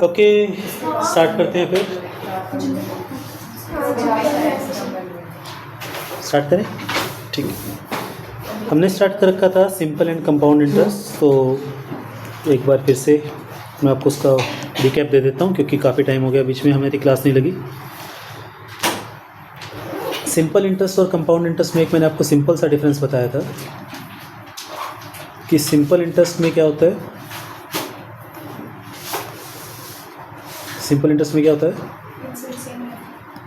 Okay, start करते हैं फिर। स्टार्ट करें, ठीक है। हमने स्टार्ट कर रखा था सिंपल एंड कंपाउंड इंटरेस्ट, तो एक बार फिर से मैं आपको उसका रिकैप दे देता हूँ क्योंकि काफ़ी टाइम हो गया बीच में हमारी क्लास नहीं लगी। सिंपल इंटरेस्ट और कंपाउंड इंटरेस्ट में एक मैंने आपको सिंपल सा डिफरेंस बताया था कि सिंपल इंटरेस्ट में क्या होता है, सिंपल इंटरेस्ट में क्या होता है,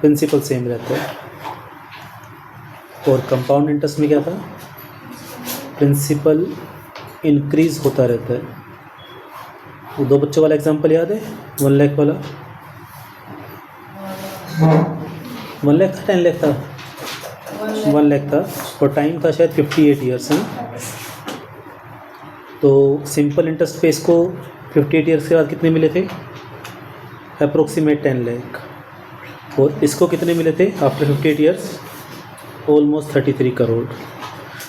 प्रिंसिपल सेम रहता है। और कंपाउंड इंटरेस्ट में क्या था, प्रिंसिपल इंक्रीज होता रहता है। वो 2 बच्चों वाला एग्जांपल याद है, 1 लाख वाला, 1 लाख था 10 लाख था, 1 लाख था और टाइम था शायद 58 ईयर्स है। तो सिंपल इंटरेस्ट पे इसको 58 ईयर्स के बाद कितने मिले थे, अप्रोक्सीमेट 10 लाख। और इसको कितने मिले थे आफ्टर 58 ईयर्स, ऑलमोस्ट 33 करोड़।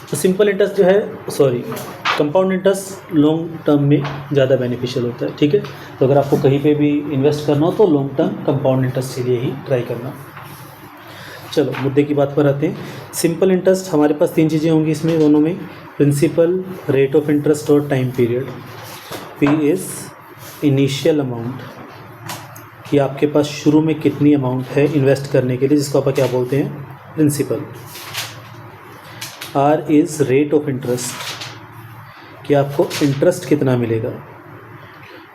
तो सिंपल इंटरेस्ट जो है, sorry compound interest long term में ज़्यादा बेनिफिशियल होता है, ठीक है। तो अगर आपको कहीं पे भी इन्वेस्ट करना हो तो लॉन्ग टर्म कंपाउंड इंटरेस्ट के लिए ही ट्राई करना। चलो मुद्दे की बात पर आते हैं। सिंपल इंटरेस्ट हमारे पास 3 चीज़ें होंगी इसमें, दोनों में, प्रिंसिपल, रेट ऑफ इंटरेस्ट और time period. P is initial amount, कि आपके पास शुरू में कितनी अमाउंट है इन्वेस्ट करने के लिए, जिसको आप क्या बोलते हैं, principal. R is rate of interest, कि आपको इंटरेस्ट कितना मिलेगा।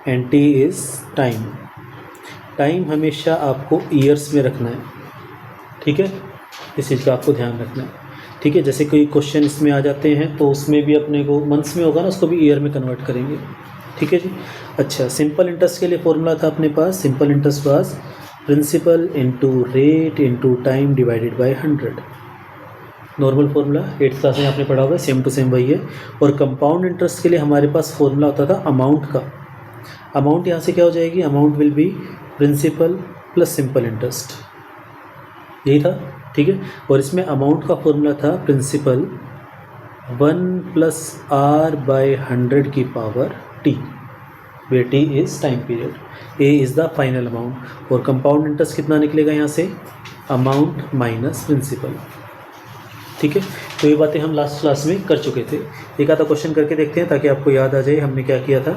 And T is time, time हमेशा आपको ईयर्स में रखना है, ठीक है। इस चीज़ का आपको ध्यान रखना है, ठीक है। जैसे कोई क्वेश्चन इसमें आ जाते हैं तो उसमें भी अपने को मंथ्स में होगा ना, उसको भी ईयर में कन्वर्ट करेंगे, ठीक है जी। अच्छा, सिंपल इंटरेस्ट के लिए फॉर्मूला था अपने पास, simple interest was principal into rate into time divided by 100। Normal formula 8th class में आपने पढ़ा हुआ है, सेम टू सेम वही है। और कंपाउंड इंटरेस्ट के लिए हमारे पास फॉर्मूला होता था अमाउंट का। अमाउंट यहाँ से क्या हो जाएगी, amount will be principal plus simple interest, यही था, ठीक है। और इसमें अमाउंट का फॉर्मूला था प्रिंसिपल 1 + r/100 की power t, way t is time period, a is the final amount. और कंपाउंड इंटरेस्ट कितना निकलेगा यहाँ से, अमाउंट माइनस प्रिंसिपल, ठीक है। तो ये बातें हम लास्ट क्लास में कर चुके थे। एक आधा क्वेश्चन करके देखते हैं ताकि आपको याद आ जाए हमने क्या किया था।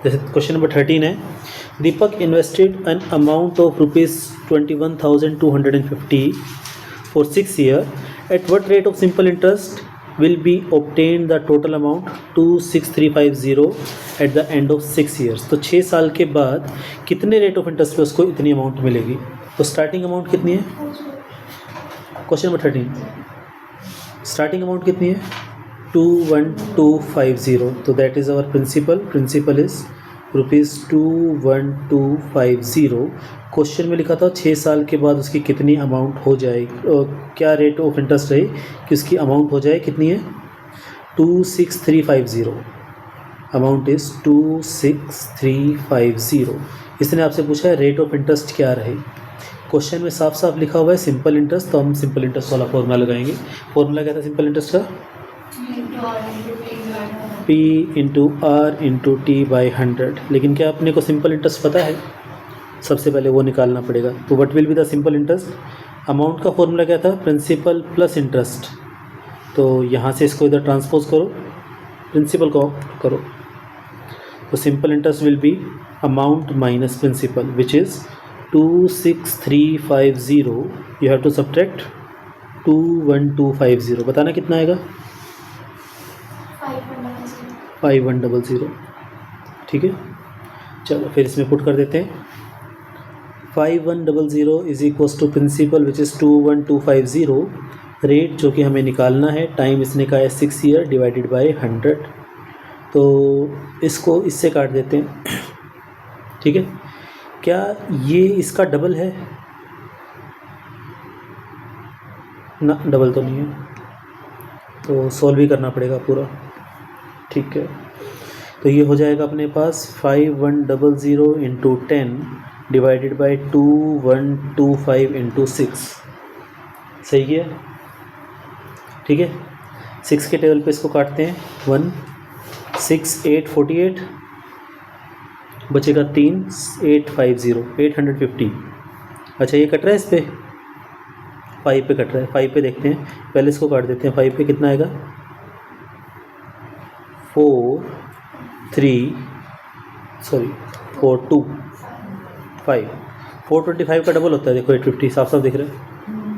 जैसे क्वेश्चन नंबर 13 है, Deepak invested an amount of ₹21,250 for 6 year, at what rate of simple interest will be obtained the total amount 26350 at the end of 6 years। तो 6 साल के बाद कितने रेट ऑफ इंटरेस्ट पे उसको इतनी अमाउंट मिलेगी। तो स्टार्टिंग अमाउंट कितनी है, क्वेश्चन नंबर 13, स्टार्टिंग अमाउंट कितनी है, 21250। तो that is our principal, principal is ₹21250। Question में लिखा था 6 साल के बाद उसकी कितनी अमाउंट हो जाएगी, और क्या रेट ऑफ इंटरेस्ट रहे कि उसकी अमाउंट हो जाए, कितनी है, 26350। Amount is 26350। इसने आपसे पूछा है रेट ऑफ इंटरेस्ट क्या रहे। क्वेश्चन में साफ साफ लिखा हुआ है सिंपल इंटरेस्ट, तो हम सिंपल इंटरेस्ट वाला फॉर्मूला लगाएंगे। फॉर्मूला क्या था सिंपल इंटरेस्ट का, P into R into T by 100। लेकिन क्या अपने को सिंपल इंटरेस्ट पता है, सबसे पहले वो निकालना पड़ेगा। तो what will be the simple interest, amount का फॉर्मूला क्या था, प्रिंसिपल प्लस इंटरेस्ट। तो यहाँ से इसको इधर ट्रांसपोज करो, प्रिंसिपल को करो, तो simple interest will be amount minus principal, which is 26350। You have to subtract 21250। बताना कितना आएगा, 5100, ठीक है। चलो फिर इसमें पुट कर देते हैं, 5100 is equals to principal which is 21250, rate जो कि हमें निकालना है, टाइम इसने कहा है 6 ईयर डिवाइडेड बाय 100। तो इसको इससे काट देते हैं, ठीक है। क्या ये इसका डबल है ना, डबल तो नहीं है, तो सॉल्व भी करना पड़ेगा पूरा, ठीक है। तो ये हो जाएगा अपने पास 5100 इंटू 10 डिवाइडेड बाई 2125 इंटू 6, सही है, ठीक है। 6 के टेबल पे इसको काटते हैं, 1 6 8 48 बचेगा 3, 850, 850। अच्छा ये कट रहा है इस पर, 5 पे कट रहा है, 5 पे देखते हैं, पहले इसको काट देते हैं। 5 पे कितना आएगा, 4 3 सॉरी 4 2 5, 425 का डबल होता है, देखो 850 साफ साफ दिख रहा है,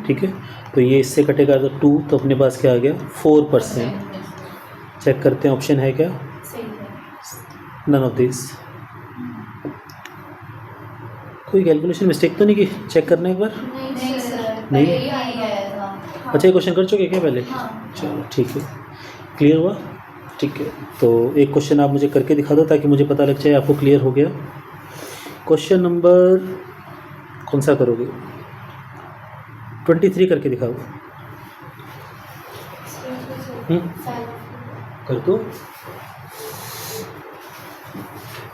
ठीक है। तो ये इससे कटेगा तो 2, तो अपने पास क्या आ गया 4%। चेक करते हैं ऑप्शन है क्या, नन ऑफ दिस। कोई कैलकुलेशन मिस्टेक तो नहीं की, चेक करने एक बार। नहीं सर, नहीं? यही आया था। अच्छा ये क्वेश्चन कर चुके क्या पहले? हाँ। चलो ठीक है, क्लियर हुआ, ठीक है। तो एक क्वेश्चन आप मुझे करके दिखा दो ताकि मुझे पता लग जाए आपको क्लियर हो गया। क्वेश्चन नंबर कौन सा करोगे, 23 करके दिखाओ। कर दो,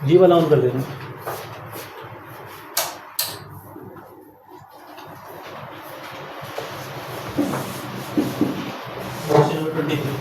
जी वाला ऑन कर देना। Question number 23।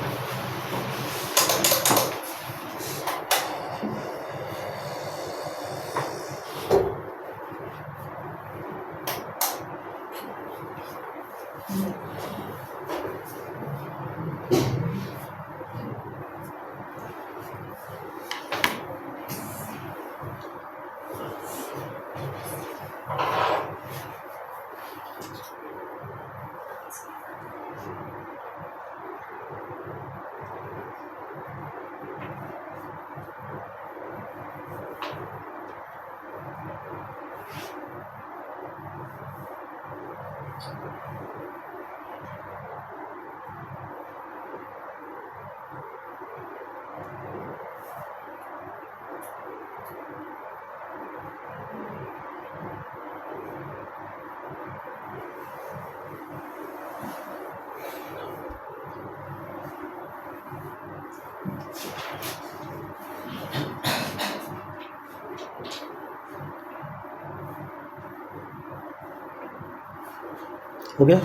हो गया,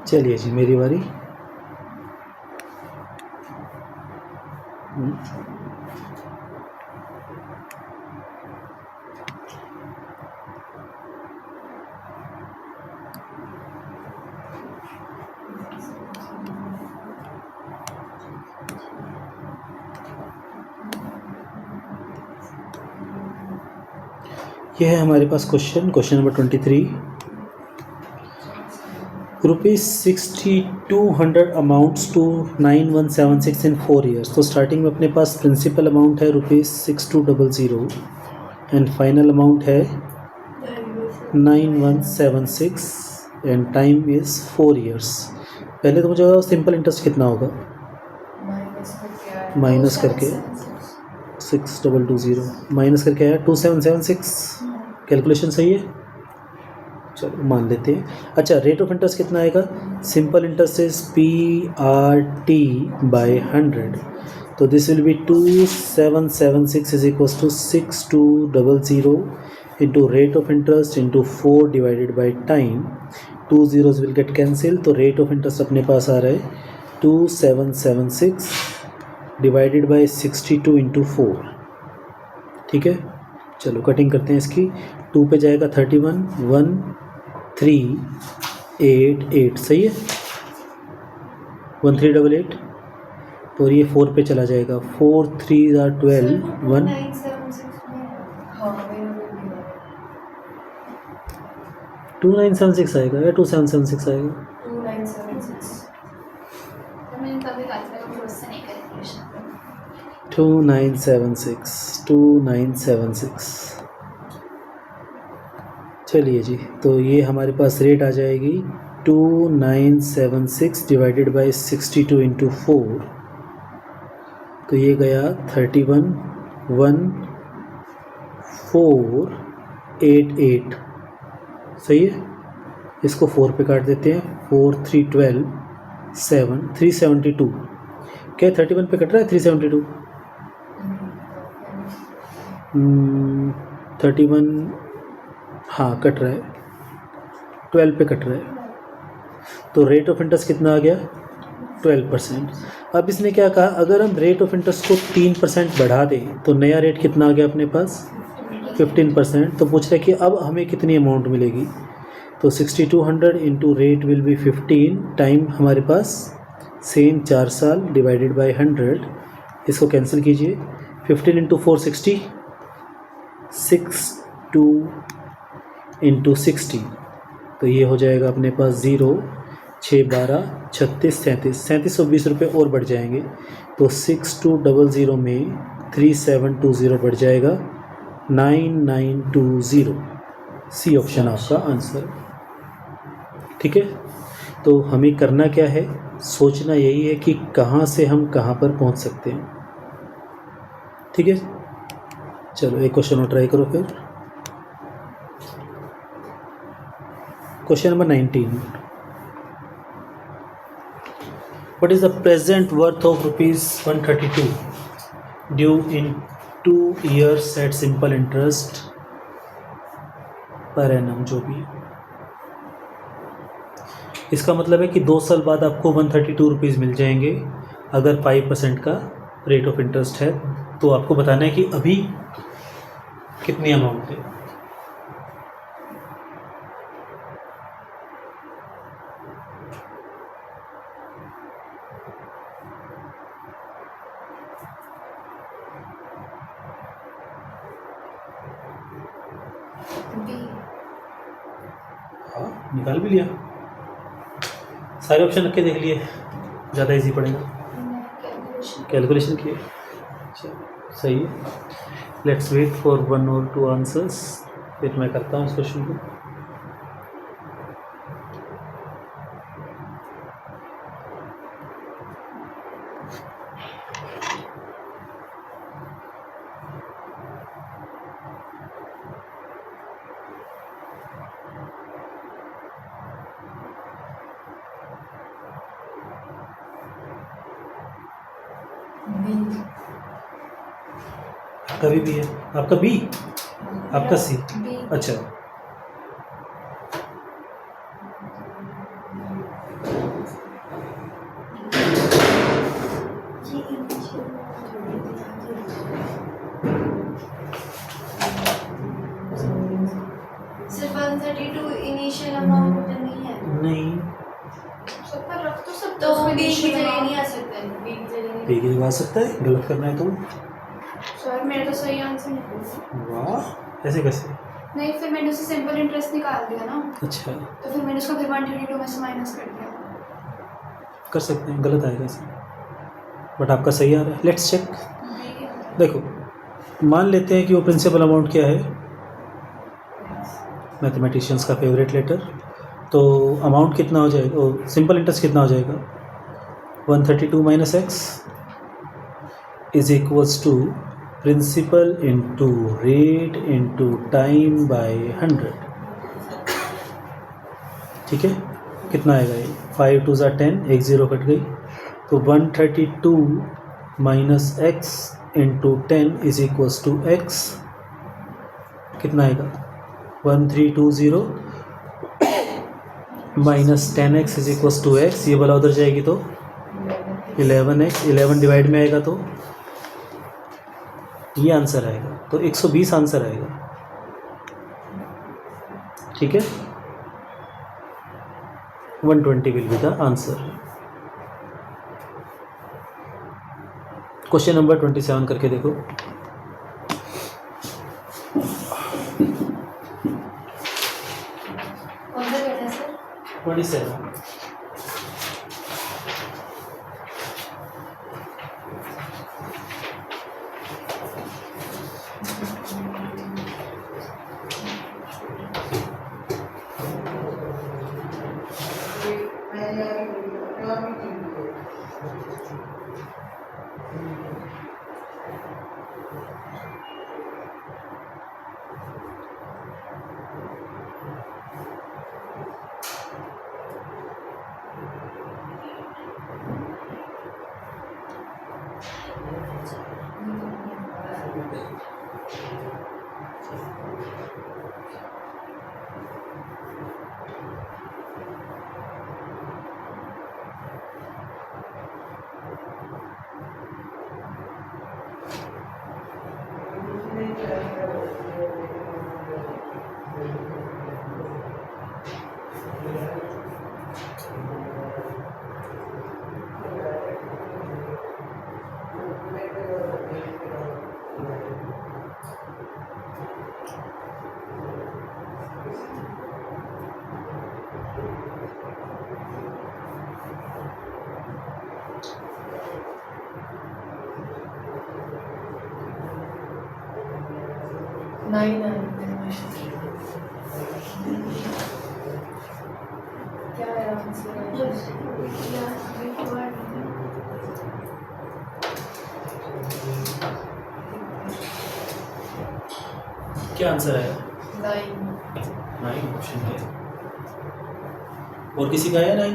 चलिए जी मेरी बारी। ये है हमारे पास question number 23। ₹6200 amounts to 9176 in 4 years. तो स्टार्टिंग में अपने पास प्रिंसिपल अमाउंट है ₹6200 एंड फाइनल अमाउंट है 9176 एंड टाइम इज़ 4 ईयर्स। पहले तो मुझे बताओ सिंपल इंटरेस्ट कितना होगा, माइनस करके 6220 माइनस करके आया 2776। कैलकुलेशन सही है, चलो मान लेते हैं। अच्छा रेट ऑफ इंटरेस्ट कितना आएगा, simple interest is PRT by 100, तो this will be 2776 is equals to 6200 into rate of interest into 4 divided by time. 2 zeros will get cancel, तो रेट ऑफ इंटरेस्ट अपने पास आ रहा है 2776 डिवाइडेड बाई 62 इंटू 4, ठीक है। चलो कटिंग करते हैं इसकी, 2 पे जाएगा 31, 1388 सही है, 1388। तो ये 4 पे चला जाएगा, 4 3 are 12, 1 2976 आएगा या 2776 आएगा, 2976। चलिए जी, तो ये हमारे पास रेट आ जाएगी 2976 डिवाइडेड बाई 62 इंटू 4, तो ये गया 311488 सही है। इसको 4 पे काट देते हैं, 4 3 12 7 372। क्या 31 पे कट रहा है 372? 31, हाँ कट रहा है, 12 पे कट रहा है, तो रेट ऑफ इंटरेस्ट कितना आ गया 12%। अब इसने क्या कहा, अगर हम रेट ऑफ इंटरेस्ट को 3% बढ़ा दें तो नया रेट कितना आ गया अपने पास 15%। तो पूछ रहा है कि अब हमें कितनी अमाउंट मिलेगी, तो 6200 into rate will be 15 time हमारे पास सेम 4 साल डिवाइडेड बाय 100, इसको कैंसिल कीजिए, 15 इंटू 460, 62 इंटू 60, तो ये हो जाएगा अपने पास 0, 6, 12, 36, 37, 3720 रुपये और बढ़ जाएंगे, तो 6200 में 3720 बढ़ जाएगा 9920। सी ऑप्शन आपका आंसर। ठीक है, तो हमें करना क्या है, सोचना यही है कि कहाँ से हम कहाँ पर पहुँच सकते हैं। ठीक है, चलो एक क्वेश्चन और ट्राई करो फिर। Question number 19, what is the present worth of rupees 132 due in 2 years at simple interest per annum, जो भी। इसका मतलब है कि 2 साल बाद आपको 132 रुपीज़ मिल जाएंगे अगर 5% का रेट ऑफ इंटरेस्ट है। तो आपको बताना है कि अभी कितनी अमाउंट है। बी। हाँ, निकाल भी लिया, सारे ऑप्शन रख के देख लिए, ज़्यादा इजी पड़ेगा। कैलकुलेशन किए, चलो सही है। लेट्स वेट फॉर 1 और 2 आंसर्स, फिर मैं करता हूँ इस क्वेश्चन को। आपका भी है, आपका बी, आपका सी। बी। अच्छा, सिर्फ 132 इनिशियल अमाउंट नहीं है, नहीं सब पर रख तो सकते हो, उसमें बी की जगह नहीं आ सकते, बी की जगह नहीं। बी की जगह आ सकता है, गलत करना है तो। सर मेरा तो सही आंसर निकला। वाह, ऐसे कैसे? नहीं, फिर मैंने उसे सिंपल इंटरेस्ट निकाल दिया ना, अच्छा, तो फिर मैंने उसको फिर 132 में से माइनस कर दिया। कर सकते हैं, गलत आएगा इसमें, बट आपका सही आ रहा है। Let's check. बी। देखो, मान लेते हैं कि वो प्रिंसिपल अमाउंट क्या है, मैथमेटिशियंस का फेवरेट लेटर, तो अमाउंट कितना हो जाएगा, वो सिंपल इंटरेस्ट कितना हो जाएगा, 132 minus X is equals to principal into rate into time by 100। ठीक है, कितना आएगा ये, 5 2 ज़ा 10, एक ज़ीरो कट गई, तो 132 minus X into 10 is equals to X, कितना आएगा 1320 minus 10x is equals to X, ये वाला उधर जाएगी तो 11x, 11 डिवाइड में आएगा तो ये आंसर आएगा, तो 120 आंसर आएगा। ठीक है, 120 will be the answer. Question number 27 करके देखो। कौन सा बेटा सर? 27। 9 क्या है आंसर? क्या आंसर है? 9 ऑप्शन है। और किसी का है 9?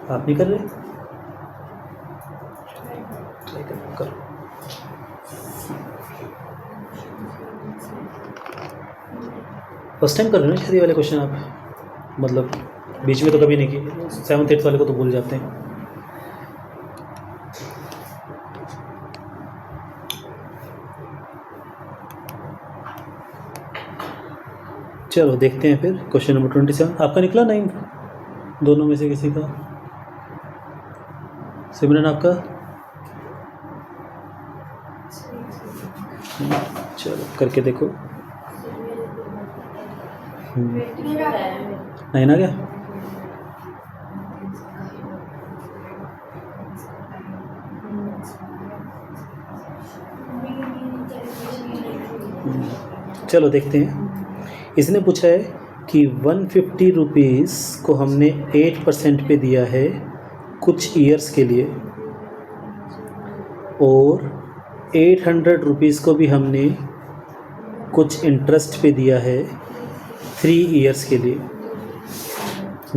आप नहीं कर रहे? करो। फर्स्ट टाइम कर रहे हो ना शायद ये वाले क्वेश्चन आप? मतलब बीच में तो कभी नहीं किए। 7th 8th वाले को तो भूल जाते हैं। चलो देखते हैं फिर क्वेश्चन नंबर 27। आपका निकला 9? दोनों में से किसी का? सिमरन आपका? चलो करके देखो। 9 आ गया? चलो देखते हैं। इसने पूछा है कि 150 रुपीज़ को हमने 8% पे दिया है कुछ ईयर्स के लिए, और 800 रुपीज़ को भी हमने कुछ इंटरेस्ट पे दिया है 3 ईयर्स के लिए।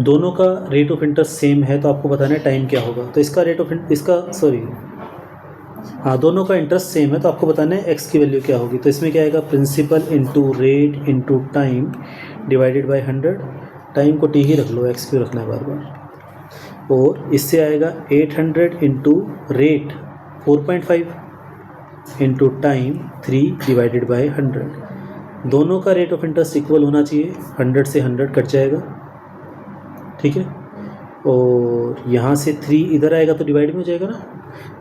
दोनों का रेट ऑफ इंटरेस्ट सेम है, तो आपको बताना है टाइम क्या होगा। तो इसका रेट ऑफ दोनों का इंटरेस्ट सेम है, तो आपको बताना है एक्स की वैल्यू क्या होगी। तो इसमें क्या आएगा? Principal into rate into time divided by 100। Time को टी ही रख लो, एक्स क्यों रखना है बार बार। और इससे आएगा 800 into rate 4.5 into time 3 divided by 100। दोनों का रेट ऑफ इंटरेस्ट इक्वल होना चाहिए। 100 से 100 कट जाएगा, ठीक है। और यहाँ से 3 इधर आएगा तो डिवाइड में हो जाएगा ना,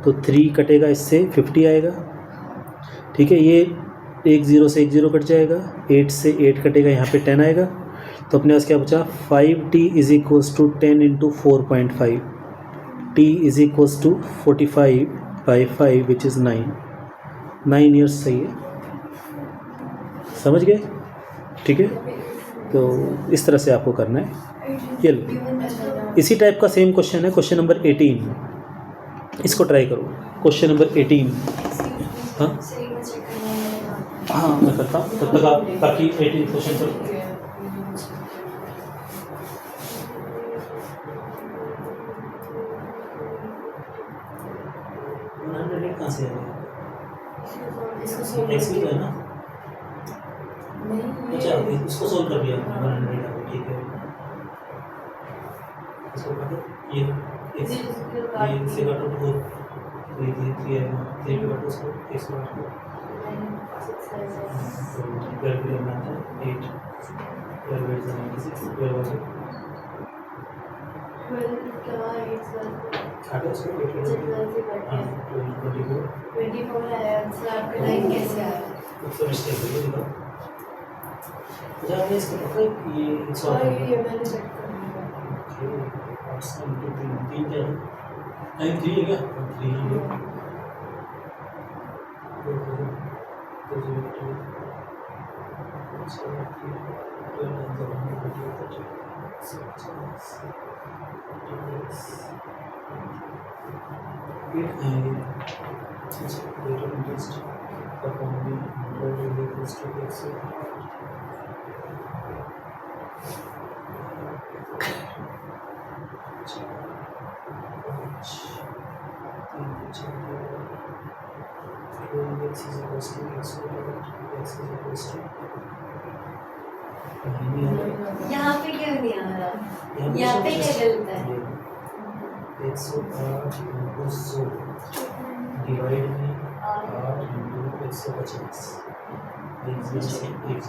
तो 3 कटेगा, इससे 50 आएगा, ठीक है। ये 1 0 से 1 0 कट जाएगा, 8 से 8 कटेगा, यहाँ पे 10 आएगा। तो अपने पास क्या बचा? 5t is equals to 10 into 4.5। t is equals to 45 by 5 which is 9 years. सही है, समझ गए? ठीक है, तो इस तरह से आपको करना है। ये लो, इसी टाइप का सेम क्वेश्चन है, क्वेश्चन नंबर 18। इसको ट्राई करो, क्वेश्चन नंबर 18। हाँ मैं करता हूँ तब तक आप, ताकि 18 क्वेश्चन पर कहाँ से आएगा? एक्स भी तो है ना? अच्छा इसको सोल्व कर दिया 100, ठीक है। इसको काटो, ये से काटो तो 3 आएगा, 3 पे काटो उसको, x काटो तो 12 पे लगना था 8, 12 8 96, 12 काटो उसको 24 आया आंसर आपका। 9 कैसे आया? उसको मिस्टेक हो गई देखो। अच्छा आपने इसको पता है ये सॉल्व और ये मैंने चेक कर लिया। तीन क्या है? 3 है क्या? 3 है। x is equals to x x is equals to यहाँ पे क्यों नहीं आ रहा? यहाँ पे क्या गलत है? x इनटू 100 डिवाइड में 8 इनटू 150 x is 2 3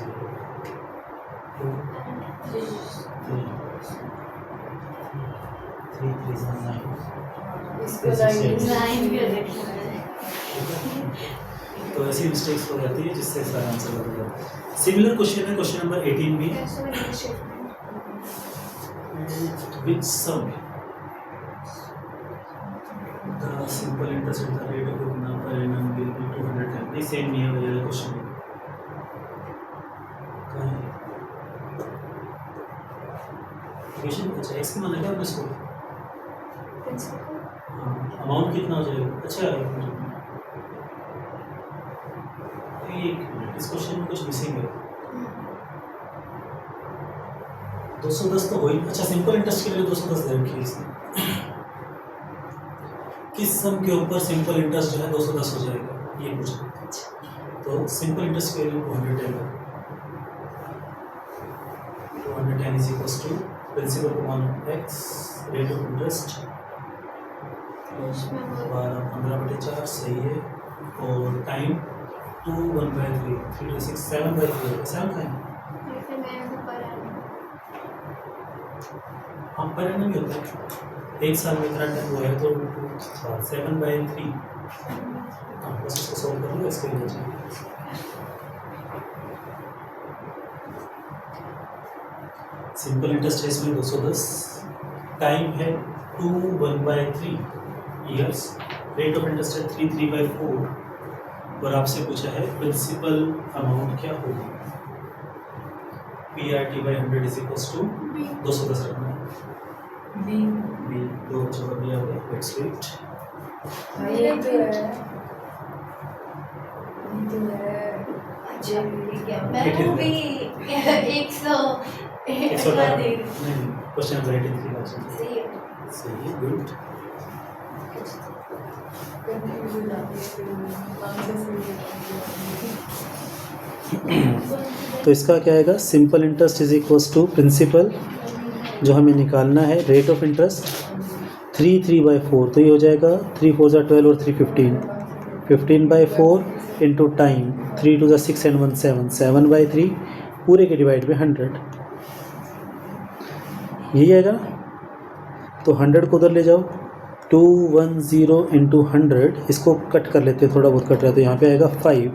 3 9 इसको लाइन भी रखना है। तो ऐसी मिस्टेक्स हो जाती है जिससे इसका आंसर बदल जाता है। सिमिलर क्वेश्चन है क्वेश्चन नंबर 18 भी, which sum the simple interest at the rate of per annum will be 200 time. नहीं सेम नहीं है वाला क्वेश्चन क्वेश्चन। अच्छा एक्स की मान क्या इसको अमाउंट कितना हो जाएगा? अच्छा एक मिनट, इस क्वेश्चन में कुछ मिसिंग है। 210 तो हो ही। अच्छा सिंपल इंटरेस्ट के लिए 210 दे रखी है इसने। किस सम के ऊपर सिंपल इंटरेस्ट जो है 210 हो जाएगा ये पूछा। तो सिंपल इंटरेस्ट के लिए 210 है। 210 is equals to principal upon X rate of interest 12/4 सही है, और टाइम 2 1/3 3 to 6 7/3 7 टाइम। हम पर नहीं होता है एक साल में इतना टाइम हुआ है तो 7/3। हाँ बस इसको सॉल्व कर लो, इसके लिए चाहिए सिंपल इंटरेस्ट है इसमें 210, टाइम है 2 1/3 ईयर्स, रेट ऑफ इंटरेस्ट है 3 3/4, और आपसे पूछा है प्रिंसिपल अमाउंट क्या होगी। PRT/100 इज इक्वल्स टू 210 रखना है। बी 2 बच्चों का दिया हुआ है। Let's wait. मैं भी 100 नहीं क्वेश्चन नंबर 83 का सही है। सही है, गुड। तो इसका क्या आएगा? Simple interest is equals to principal जो हमें निकालना है रेट ऑफ इंटरेस्ट 3 3/4, तो ये हो जाएगा 3 4 12 और 3 15 15/4 इंटू टाइम 3 2 6 and 1 7 7/3 पूरे के डिवाइड में 100, यही आएगा ना। तो 100 को उधर ले जाओ, 210 इंटू 100, इसको कट कर लेते हैं, थोड़ा बहुत कट रहा है तो यहाँ पे आएगा 5,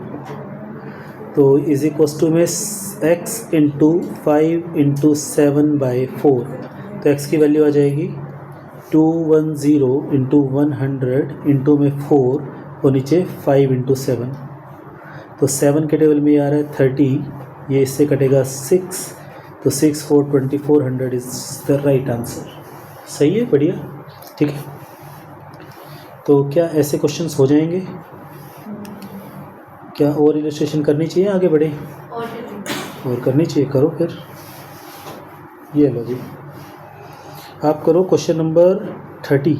तो इज इक्वल्स टू में x इंटू 5 इंटू 7/4, तो x की वैल्यू आ जाएगी 210 इंटू 100 इंटू में 4 और नीचे 5 इंटू 7, तो 7 के टेबल में ये आ रहा है 30, ये इससे कटेगा 6, तो 6 4 2400 इज द राइट आंसर। सही है, बढ़िया, ठीक है। तो क्या ऐसे क्वेश्चंस हो जाएंगे? क्या और इलस्ट्रेशन करनी चाहिए, आगे बढ़े और करनी चाहिए? करो फिर। ये लो जी, आप करो question number 30।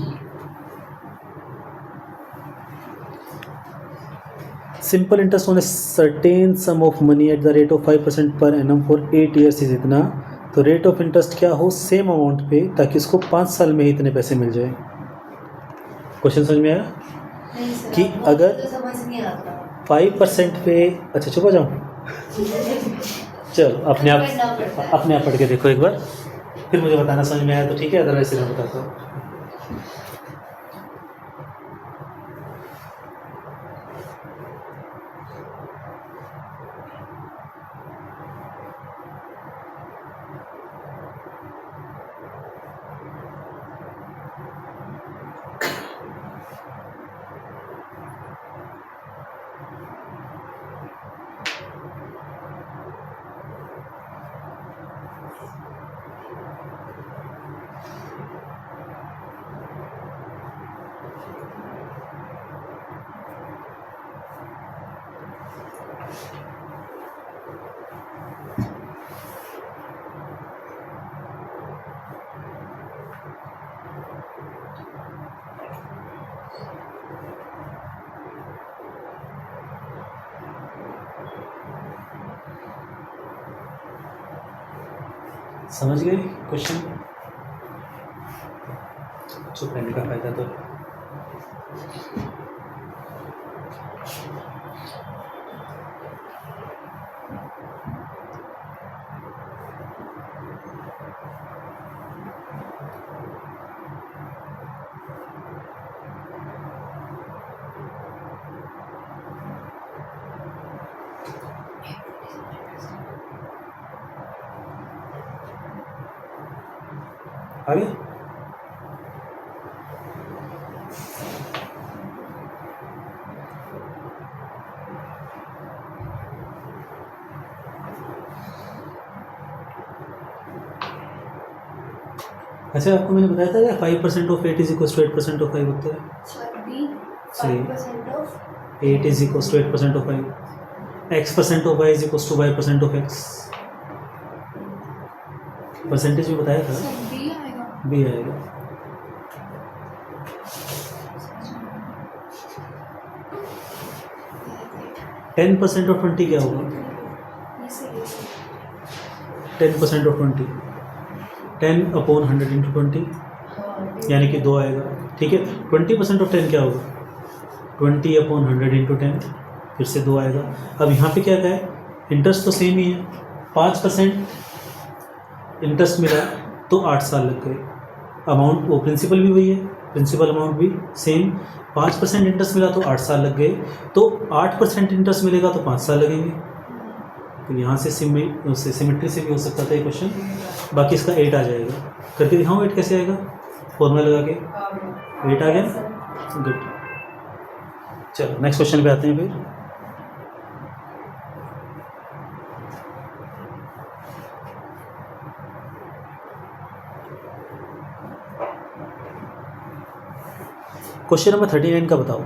Simple interest on a certain some of money at the rate of 5% per annum for 8 years is इतना, तो रेट ऑफ इंटरेस्ट क्या हो सेम अमाउंट पे, ताकि इसको 5 साल में ही इतने पैसे मिल जाए। क्वेश्चन समझ में आया? कि अगर तो समझ नहीं आता 5% पे, अच्छा चुप हो जाऊँ, चलो अपने आप पढ़ के देखो एक बार, फिर मुझे बताना समझ में आया तो ठीक है, अदरवाइज मैं बताता हूँ। समझ गए क्वेश्चन? चुप रहने का फायदा तो आगे। अच्छा, आपको मैंने बताया था क्या 5% of 8 is equal to 8% of 5 होता है? सर बी सही। 5% of 8 is equal to 8% of 5, x% of y is equal to y% of x। Percentage में बताया था, सर बी आएगा। बी आएगा। ये 10% ऑफ 20 क्या होगा? सही 10% ऑफ 20 10/100 इंटू 20 यानी कि 2 आएगा। ठीक है, 20% ऑफ 10 क्या होगा? 20/100 इंटू 10 फिर से 2 आएगा। अब यहाँ पे क्या है, इंटरेस्ट तो सेम ही है, 5% इंटरेस्ट मिला तो 8 साल लग गए। अमाउंट वो प्रिंसिपल भी वही है, प्रिंसिपल अमाउंट भी सेम। 5% इंटरेस्ट मिला तो 8 साल लग गए, तो 8% इंटरेस्ट मिलेगा तो 5 साल लगेंगे। तो यहाँ से सिमेट्री से भी हो सकता था ये क्वेश्चन। बाकी इसका 8 आ जाएगा। करके दिखाऊँ 8 कैसे आएगा, फॉर्मूला लगा के 8 आ गया। गुड, चलो नेक्स्ट क्वेश्चन पे आते हैं फिर। क्वेश्चन नंबर 39 का बताओ।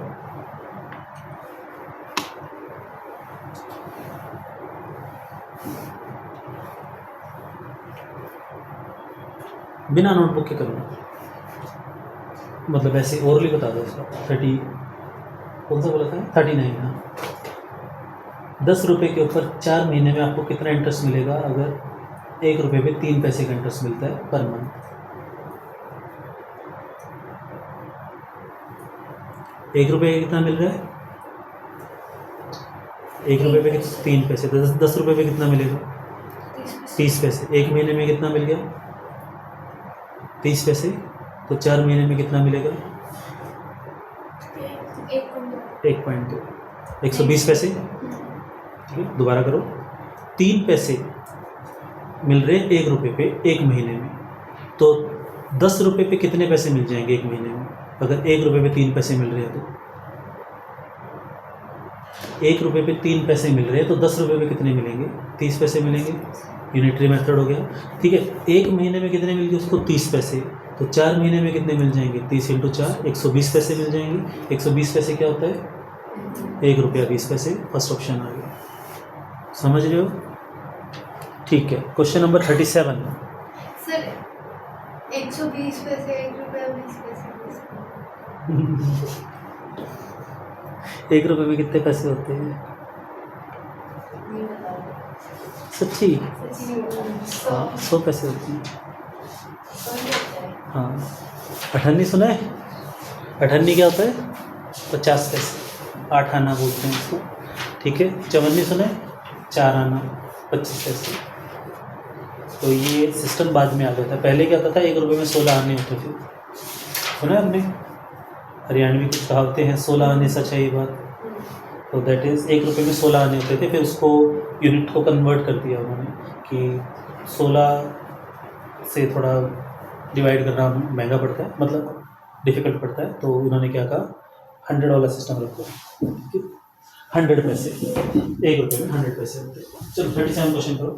बिना नोटबुक के करूँगा, मतलब ऐसे ओरली बता दो इसका। 30 कौन सा बोला था? 39। हाँ, 10 रुपये के ऊपर 4 महीने में आपको कितना इंटरेस्ट मिलेगा अगर 1 रुपये पे 3 पैसे का इंटरेस्ट मिलता है पर मंथ? 1 रुपये का कितना मिल रहा है? 1 रुपये पे 3 पैसे, 10 रुपये पे कितना मिलेगा? 30 पैसे। 1 महीने में कितना मिल गया? 30 पैसे। तो 4 महीने में कितना मिलेगा? 1.2, 120 पैसे। ठीक है, दोबारा करो। 3 पैसे मिल रहे 1 रुपये पे 1 महीने में, तो 10 रुपये पे कितने पैसे मिल जाएंगे 1 महीने में? अगर 1 रुपये पे 3 पैसे मिल रहे हैं तो 1 रुपये पे 3 पैसे मिल रहे हैं, तो 10 रुपये पे कितने मिलेंगे? 30 पैसे मिलेंगे। यूनिटरी मेथड हो गया। ठीक है, 1 महीने में कितने मिल गए उसको? 30 पैसे। तो 4 महीने में कितने मिल जाएंगे? 30 इंटू 4, 120 पैसे मिल जाएंगे। 120 पैसे क्या होता है? 1 रुपया 20 पैसे। फर्स्ट ऑप्शन आ गया, समझ रहे हो? ठीक है, क्वेश्चन नंबर 37। सर 120 पैसे 1 रुपया 20 पैसे 1 रुपये में कितने पैसे होते हैं? नहीं बता सच्ची? सच्ची नहीं बता हाँ, 100 पैसे होते हैं। हाँ, 98 सुना है? 98 क्या होता है? 50 पैसे, 8 आना बोलते हैं उसको। ठीक है, 54 सुना है? 4 आना, 25 पैसे। तो ये सिस्टम बाद में आ गया था। पहले क्या होता था? 1 रुपये में 16 आने होते थे। सुना है आपने? हरियाणवी कुछ कहावतें हैं, 16 आने सच है ये बात। तो दैट इज़ 1 रुपये में 16 आने होते थे। फिर उसको यूनिट को कन्वर्ट कर दिया उन्होंने कि 16 से थोड़ा डिवाइड करना महंगा पड़ता है, मतलब डिफ़िकल्ट पड़ता है। तो उन्होंने क्या कहा, 100 वाला सिस्टम रखो। 100 पैसे, 1 रुपये में 100 पैसे होते हैं। चलो 37 क्वेश्चन करो।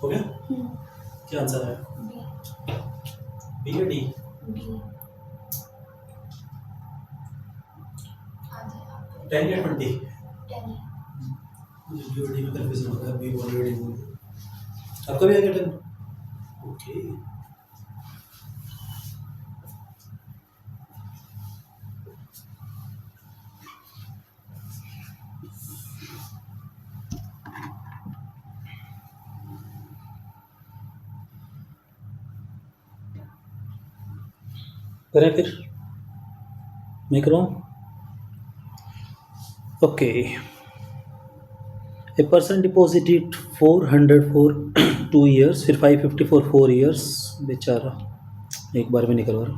हो गया? क्या आंसर है? बी या डी? टेन या 20? मुझे बी और डी में कन्फ्यूजन होता है, बी बोल डी बोल। आपका भी आ गया 10? ओके। करें फिर, मैं करूँ? Okay. A person deposited 400 for 2 years, फिर 550 फॉर 4 years। बेचारा एक बार में निकलवा रहा।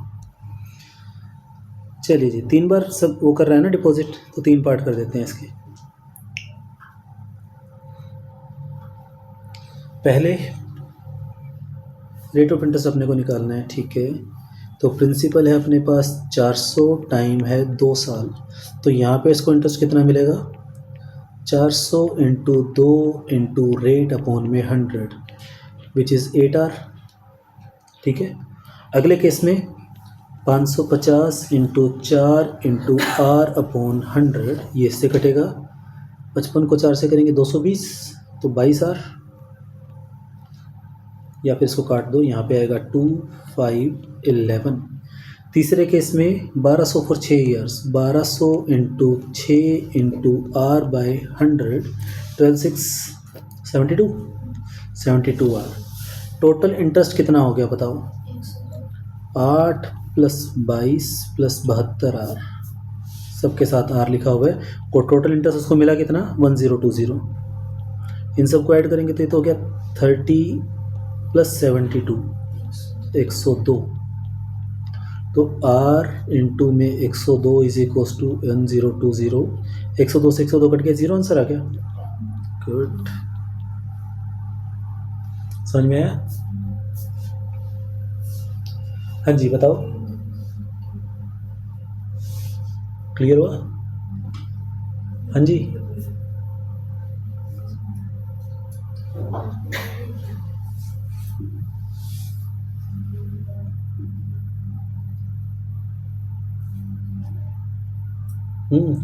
चलिए जी, 3 बार सब वो कर रहा है ना डिपॉजिट, तो 3 पार्ट कर देते हैं इसके। पहले रेट ऑफ इंटरेस्ट अपने को निकालना है, ठीक है। तो प्रिंसिपल है अपने पास 400, टाइम है 2 साल। तो यहाँ पे इसको इंटरेस्ट कितना मिलेगा? 400 इंटू 2 इंटू रेट अपॉन में 100 विच इज़ 8R, ठीक है। अगले केस में 550 इंटू 4 इंटू R अपॉन 100, ये इससे कटेगा। 55 को 4 से करेंगे 220, तो 22R, या फिर इसको काट दो, यहाँ पे आएगा 2, 5, 11। तीसरे केस में 1200 for 6 years, 1200 into 6 into R by 100, 12 6 72, 72R। Total interest कितना हो गया बताओ? 8 प्लस 22 प्लस 72R, सबके साथ R लिखा हुआ है। और टोटल इंटरेस्ट उसको मिला कितना? 1020। इन सबको ऐड करेंगे तो ये तो हो गया 30 प्लस 72, 102। तो R इंटू में 102 इज इक्वल्स टू 1020। 102 से 102 कट गया, 0 आंसर आ गया। गुड, समझ में आया? हाँ जी बताओ, क्लियर हुआ? हाँ जी,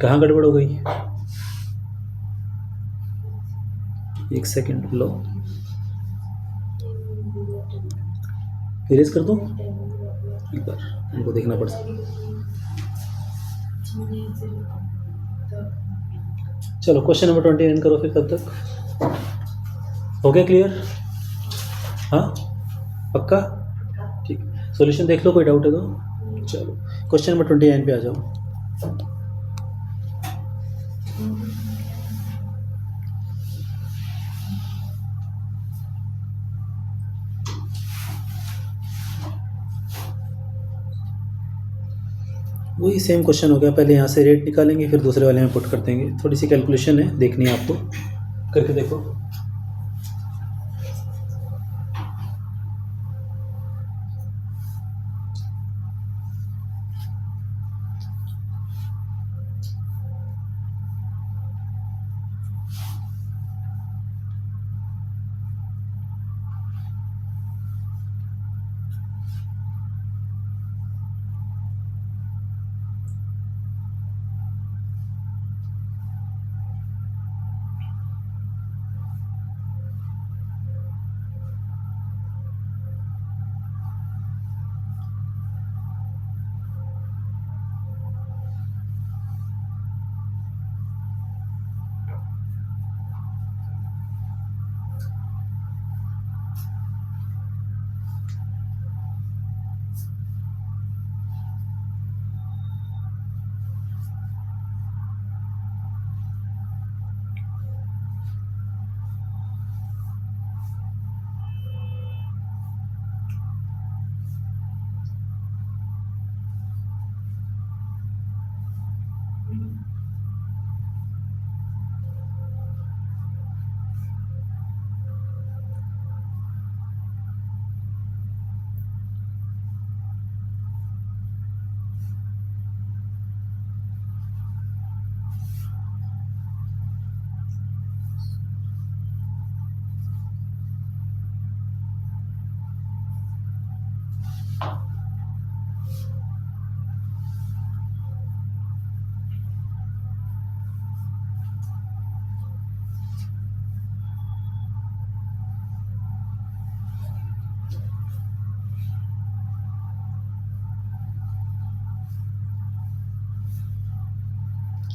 कहाँ गड़बड़ हो गई? एक सेकंड लो, इरेज कर दो एक बार, इनको देखना पड़ सकता। चलो क्वेश्चन नंबर 29 करो फिर, तब तक हो गया क्लियर? हाँ पक्का? ठीक, सॉल्यूशन देख लो, कोई डाउट है तो। चलो क्वेश्चन नंबर 29 पे आ जाओ। वही सेम क्वेश्चन हो गया, पहले यहाँ से रेट निकालेंगे फिर दूसरे वाले में पुट कर देंगे। थोड़ी सी कैलकुलेशन है, देखनी है आपको, करके देखो।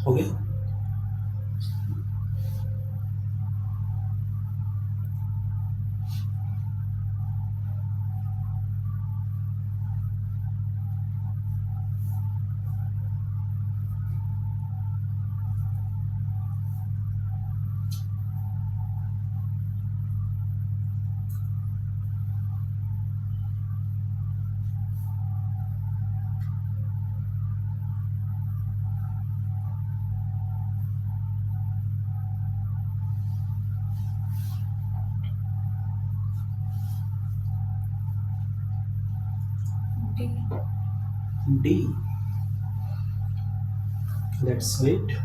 हो गया? D. Let's wait.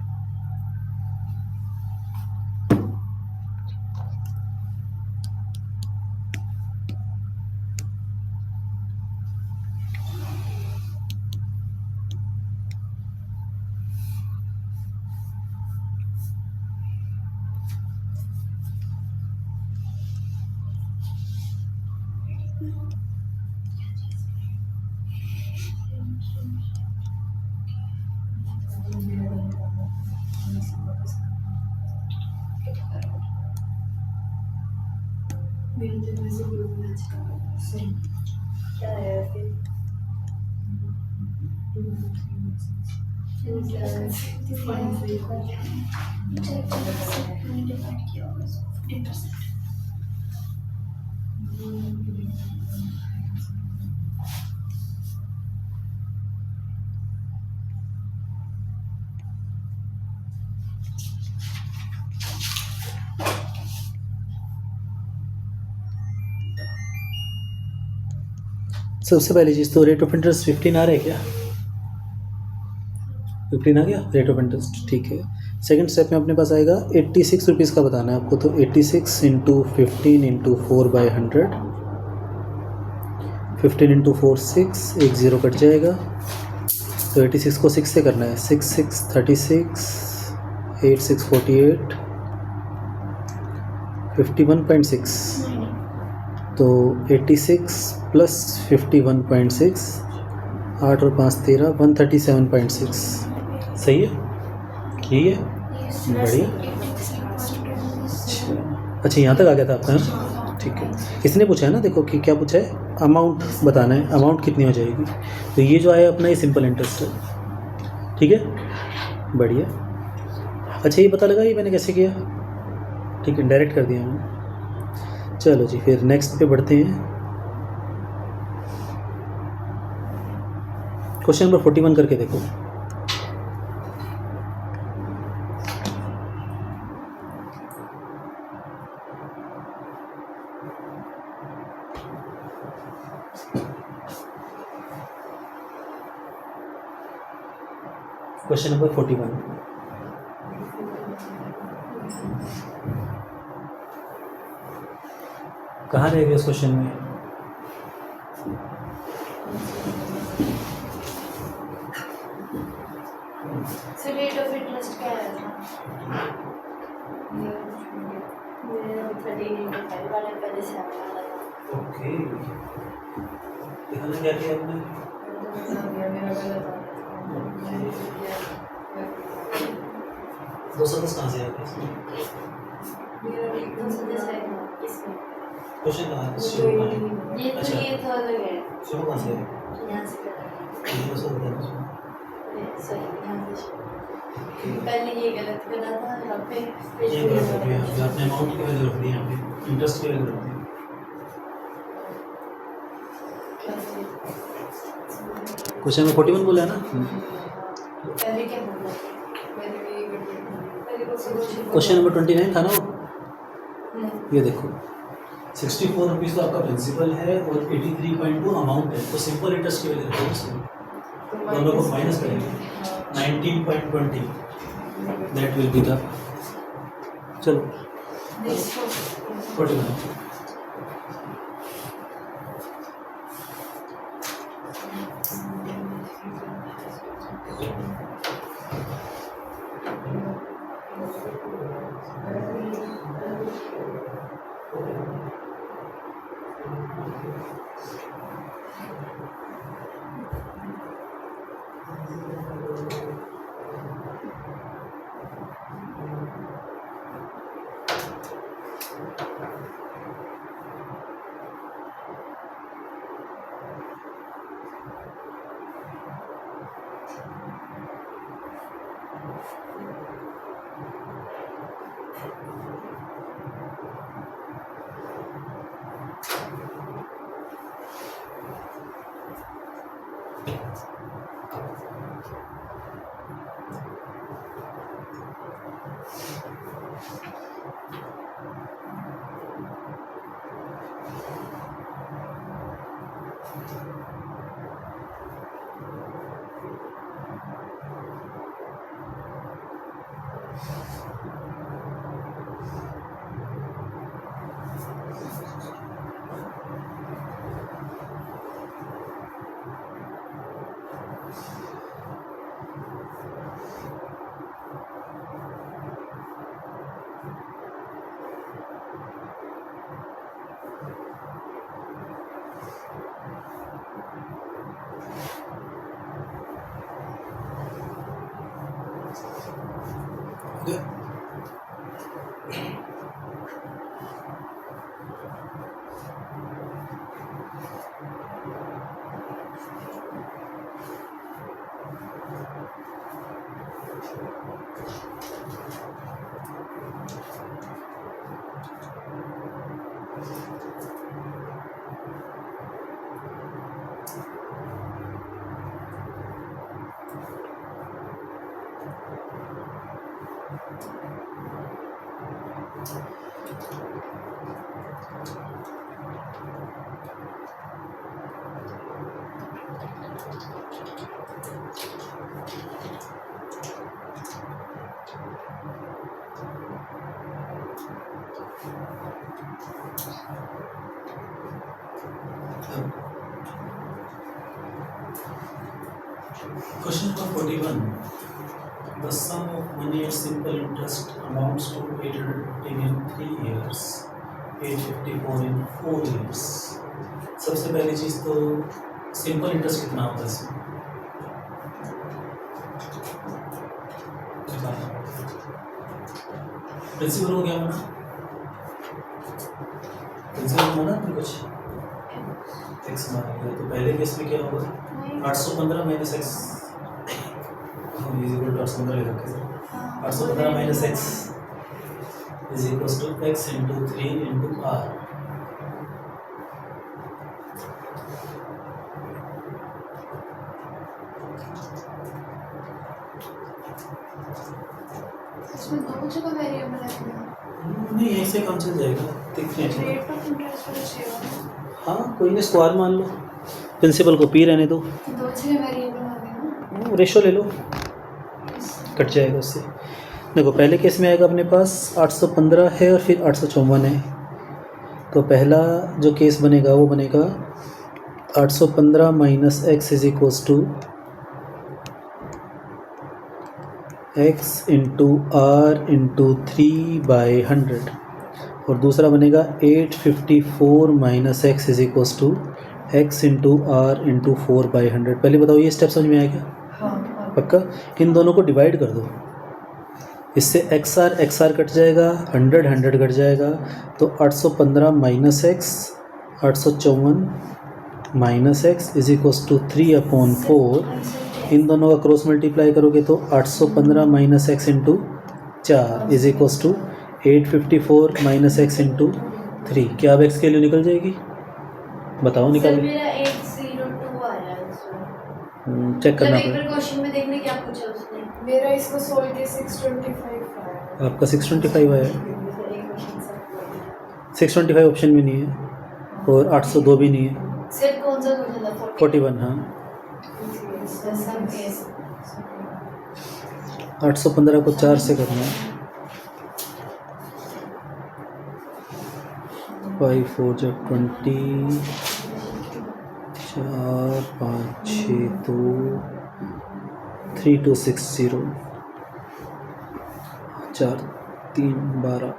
क्या है फिर? सबसे पहली चीज़ तो रेट ऑफ इंटरेस्ट 15 आ रहा है क्या? 15 आ गया रेट ऑफ इंटरेस्ट, ठीक है। सेकंड स्टेप में अपने पास आएगा 86 रुपीज़ का बताना है आपको, तो 86 इंटू 15 इंटू 4/100, 15 इंटू 4 6, एक ज़ीरो कट जाएगा, तो 86 को 6 से करना है, 6 6 36, 8 6 48, 51.6, तो 86 प्लस 51.6, 8 और 5 13, 137.6, सही है, यही है, बढ़िया। अच्छा यहाँ तक आ गया था आपका, हाँ? ठीक है। इसने पूछा है ना, देखो कि क्या पूछा है, अमाउंट बताना है, अमाउंट कितनी हो जाएगी, तो ये जो आया अपना ये सिंपल इंटरेस्ट है, ठीक है, बढ़िया। अच्छा ये पता लगा ये मैंने कैसे किया, ठीक है, डायरेक्ट कर दिया मैंने। चलो जी फिर नेक्स्ट पे बढ़ते हैं। क्वेश्चन नंबर 41 करके देखो। क्वेश्चन नंबर 41, कहाँ रह गए इस क्वेश्चन में? सर रेट ऑफ इंटरेस्ट क्या है था? मेरा 13 वाले पहले से आ रहा था। ओके, दिखाना क्या किया आपने? मेरा गलत था। 210 कहाँ से आया था इसमें? मेरा एक 210 है इसमें। क्वेश्चन कहाँ है? शुरू कहाँ है? ये तो अच्छा। ये तो अलग है। शुरू कहाँ से है? यहाँ से कर रहा ये तो बताना उसमें। है। सॉरी यहाँ से शुरू। पहले ये गलत करा था यहाँ पे। ये गलत हो गया, जो आपने अमाउंट की वैल्यू रख दी यहाँ पे, इंटरेस्ट की वैल्यू रख दी। क्वेश्चन में 41 बोला है ना? पहले क्या बोला? पहले ये पहले क्वेश्चन नंबर 29 था ना वो? ये देखो 64 रुपीज़ तो आपका प्रिंसिपल है और 83.2 अमाउंट है, तो सिंपल इंटरेस्ट की वैल्यू रखो उसमें, दोनों को माइनस करेंगे, 19.20 दैट विल बी द, चलो 41। Question number 41. The sum of money at simple interest amounts to 815 in 3 years, 854 in 4 years. सबसे पहली चीज़ तो सिंपल इंटरेस्ट कितना होता है इसमें? प्रिंसिपल हो गया ना? प्रिंसिपल होना फिर कुछ एक्स मान लिया तो पहले केस में क्या होगा? 815 minus X is equal to 815 ले रखे 815 minus X is equal to X into 3 into R. इसमें दो जगह वेरिएबल है नहीं ऐसे काम चल जाएगा. देखते हैं. रेट ऑफ इंटरेस्ट वाला चाहिए हाँ कोई नहीं स्क्वायर मान लो. प्रिंसिपल को पी रहने दो. दो जगह वेरिएबल आ गए ना रेशो ले लो कट जाएगा उससे. देखो पहले केस में आएगा अपने पास 815 है और फिर 854 है. तो पहला जो केस बनेगा वो बनेगा 815 minus X is equals to X into R into 3/100 और दूसरा बनेगा 854 minus X is equals to X into R into 4/100. पहले बताओ ये स्टेप समझ में आएगा? हाँ पक्का. इन दोनों को डिवाइड कर दो. इससे एक्स आर कट जाएगा, 100 कट जाएगा. तो 815 minus X 854 minus X is equals to 3/4. इन दोनों का क्रॉस मल्टीप्लाई करोगे तो 815 minus X into 4 is equals to 854 minus X into 3. क्या अब एक्स के लिए निकल जाएगी? बताओ निकल. मेरा 802 आया इसमें चेक करना एक पड़ेगा. बार क्वेश्चन में देखने क्या पूछा उसने मेरा इसको सोल्व के 625 आया. आपका 625 आया. 625 ऑप्शन में नहीं है और 802 भी नहीं है. सिर्फ कौन सा क्वेश्चन था 41. हाँ 815 को 4 से करना है. 5 4 जब 20 4 5 6 2 3 2 6 0 4 3 12.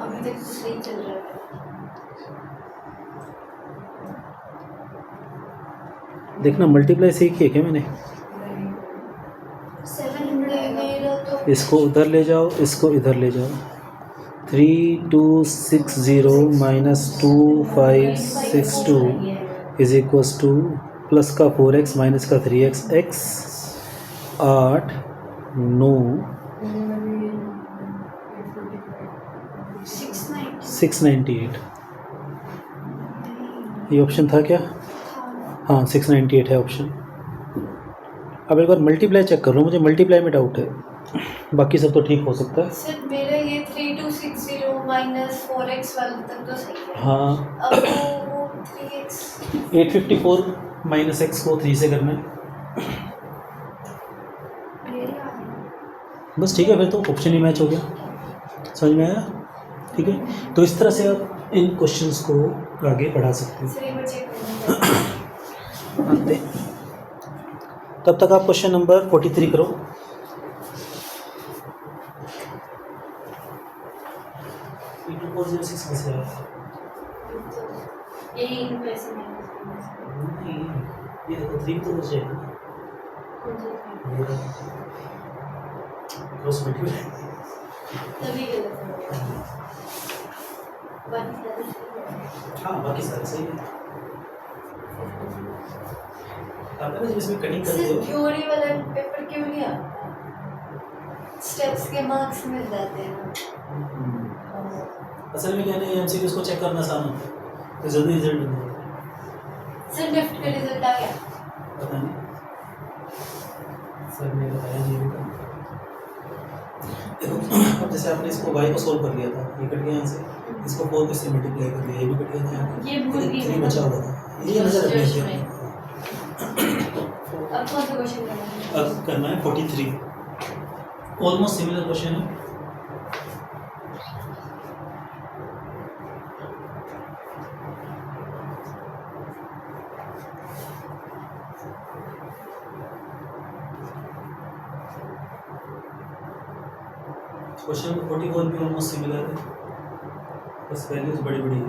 अभी तक तो सही चल रहा है देखना मल्टीप्लाई सीखी है क्या मैंने? 700 मेरा तो इसको उधर ले जाओ, इसको इधर ले जाओ। 3260 minus 2562 is equals two plus का 4x माइनस का 3x x 8 9 698 ये ऑप्शन था क्या? हाँ 698 है ऑप्शन। अब एक बार मल्टीप्लाई चेक कर लो, मुझे मल्टीप्लाई में डाउट है, बाकी सब तो ठीक हो सकता है। सर मेरा ये 3260 माइनस 4x वाला तक तो सही है। हाँ अब वो 3x 854 माइनस x को 3 से करना है, बस ठीक है, फिर तो ऑप्शन ही मैच हो गया। समझ में आया? ठीक है, तो इस तरह से आप इन क्वेश्चंस को आगे बढ़ा सकते हैं। सर एक बार चेक करना आते तब तक आप क्वेश्चन नंबर 43 करो। यही इन पैसे में ये देखो 3 तो हो जाएगा ना, क्रॉस मल्टीप्लाई तभी गलत है। बाकी सारे सही है। हाँ बाकी सारे सही है। आपने ना जिसमें कटिंग करते सिर्फ हो थ्योरी वाला पेपर क्यों नहीं आता? स्टेप्स के मार्क्स मिल जाते हैं ना। असल में क्या है एमसीक्यूज को चेक करना आसान होता है, तो जल्दी रिजल्ट मिल जाता है। सर निफ्ट का रिजल्ट आ गया? पता नहीं सर ने बताया नहीं होगा। देखो अब जैसे आपने इसको y को सोल्व कर लिया था, ये कट गया यहाँ से, इसको 4 को इससे मल्टीप्लाई कर लिया, ये भी कट गया था यहाँ पे, ये भूल गई 3 बचा हुआ था, ये नजर रखना है। अब कौन सा क्वेश्चन करना है? अब करना है 43, ऑलमोस्ट सिमिलर क्वेश्चन है। क्वेश्चन 44 भी ऑलमोस्ट सिमिलर है, बस वैल्यूज बड़ी बड़ी है।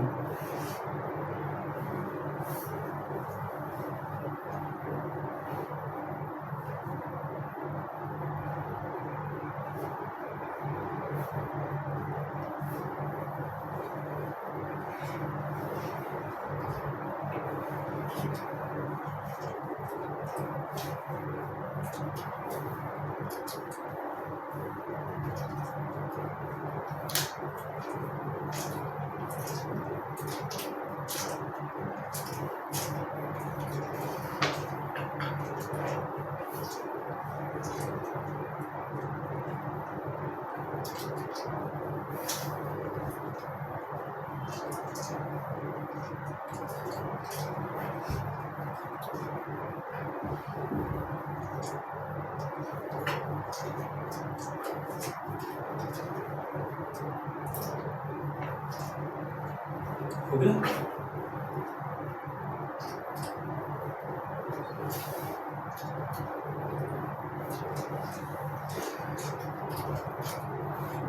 हो गया?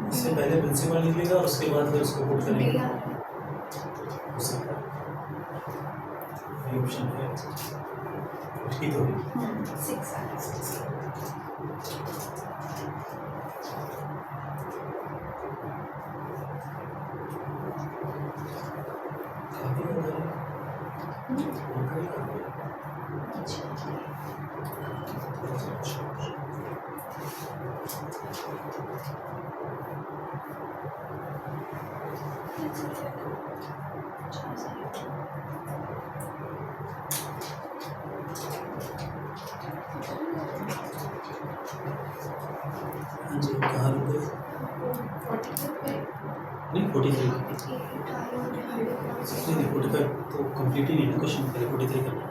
इससे पहले प्रिंसिपल निकलेगा और उसके बाद फिर उसको पुट करेंगे। हो सकता है ये ऑप्शन है, ठीक हो गई 6 हाँ जी, कहाँ रुक गए? नहीं 43 नहीं 45 तो कंप्लीट ही नहीं है क्वेश्चन, पहले 43 करना है।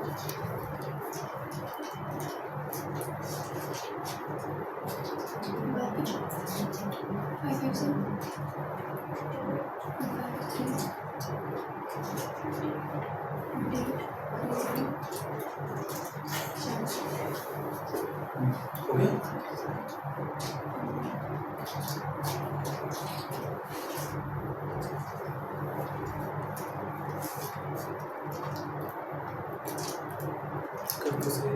हो गया? कर तो सही है।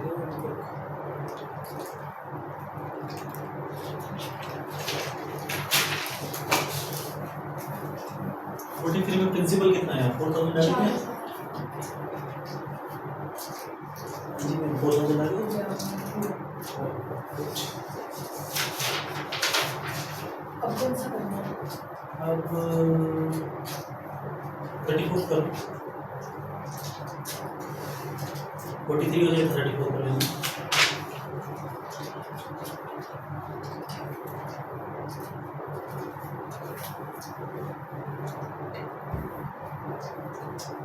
43 में प्रिंसिपल कितना है? 4000 डाल दिया? जी मैं 4000 डाल दिया। अब कौन सा करना है? अब 34 करो। 43 हो जाएगा, 34 कर लेंगे।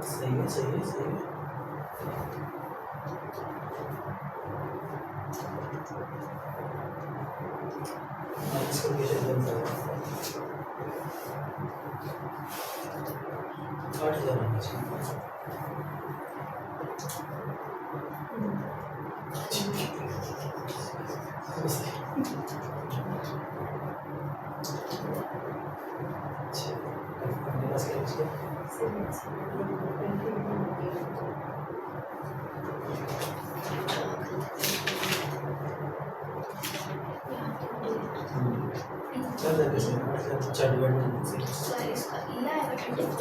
सही है, सही है, सही है। अब इसको कैसे बनता है? 8000 आना चाहिए। अच्छा, अपने पास क्या बच गया? चल जाते हैं 8000 4 डिवाइड में से इसका ये आएगा 24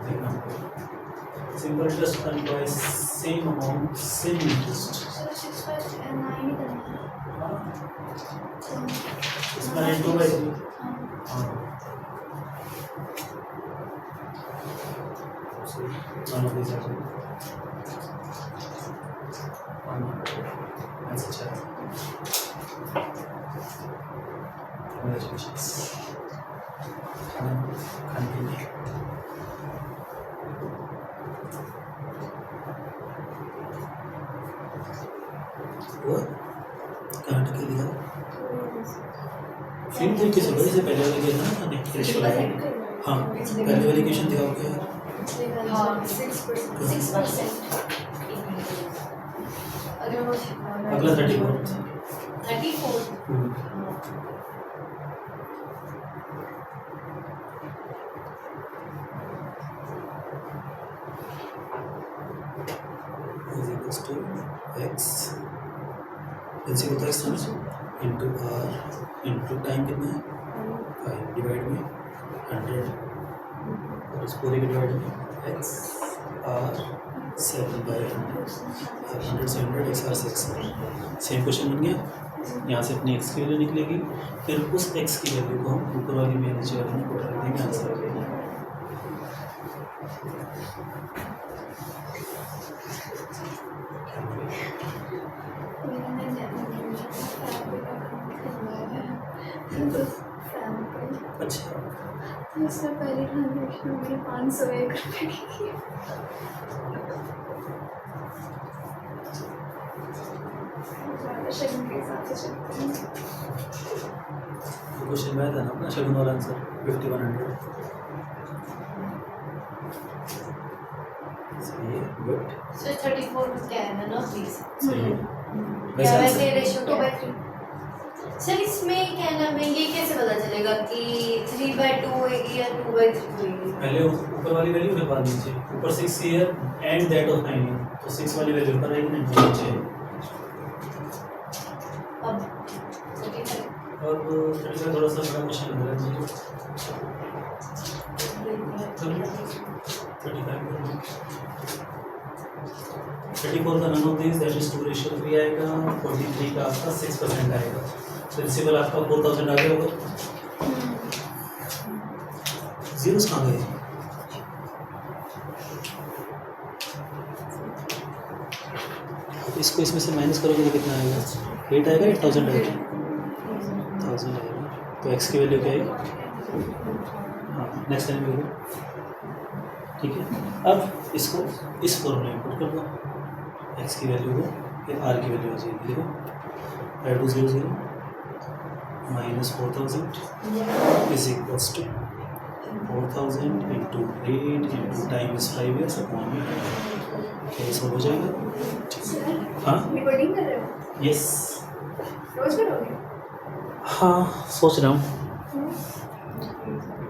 देखना। Simple interest earn by same amount same interest. Sir 6 by 9 ही करना है। इसमें 2/3। हाँ मान लो कैसे अच्छा खाने के लिए वो काट के दिया सेम तरीके से वही से पहले वाले के ना नेक्स्ट वाला। हाँ पहले वाली क्वेश्चन दिखाओ क्या? हाँ 6%। 6%। अगर वो अगला 34। 34 is equals to x principal का x into r into time कितना है 5 डिवाइड में 100 और इस पूरे के डिवाइड में x r 7/100 100 से 100 x r 6 सेम क्वेश्चन बन गया। यहाँ से अपनी x की वैल्यू निकलेगी, फिर उस x की वैल्यू को हम ऊपर वाली में नीचे वाली में पुट कर देंगे, आंसर आ जाएगा। अच्छा इससे पहले ट्रांजेक्शन मेरी 501 रुपये की। शगुन के हिसाब से चलते हैं। क्वेश्चन में था ना अपना शगुन वाला आंसर 5100। सही है, गुड, सर 34 क्या है ना प्लीज? सही है। क्या वैसे वैसे आंसर रेशियो 2/3। सर इसमें क्या नाम है, ये कैसे पता चलेगा कि 3/2 होगी या 2/3 होगी? पहले ऊपर वाली वैल्यू फिर बाद नीचे। ऊपर 6 year and that of 9 year, तो 6 वाली वैल्यू ऊपर आएगी ना नीचे। अब ठीक है। अब 35 थोड़ा सा बड़ा क्वेश्चन लग रहा है मुझे। 34 का none of this that is 2:3 आएगा। 43 का आपका 6% आएगा। प्रिंसिपल आपका 4000 आ गया होगा। जीरोस कहाँ गए? इसको इसमें से माइनस करोगे तो कितना आएगा? 8 आएगा, 8000 आएगा, 1000 आएगा। तो x की वैल्यू क्या आएगी? हाँ नेक्स्ट टाइम देखो, ठीक है। अब इसको इस फॉर्मूले में पुट कर दो, x की वैल्यू को, फिर r की वैल्यू आ जाएगी। देखो 5,200 minus 4000 is equals to 4000 into 8 into time is 5 years upon में। क्या ये सब हो जाएगा? हाँ रिकॉर्डिंग कर रहे हो? यस, रोज करोगे? हाँ सोच रहा हूँ।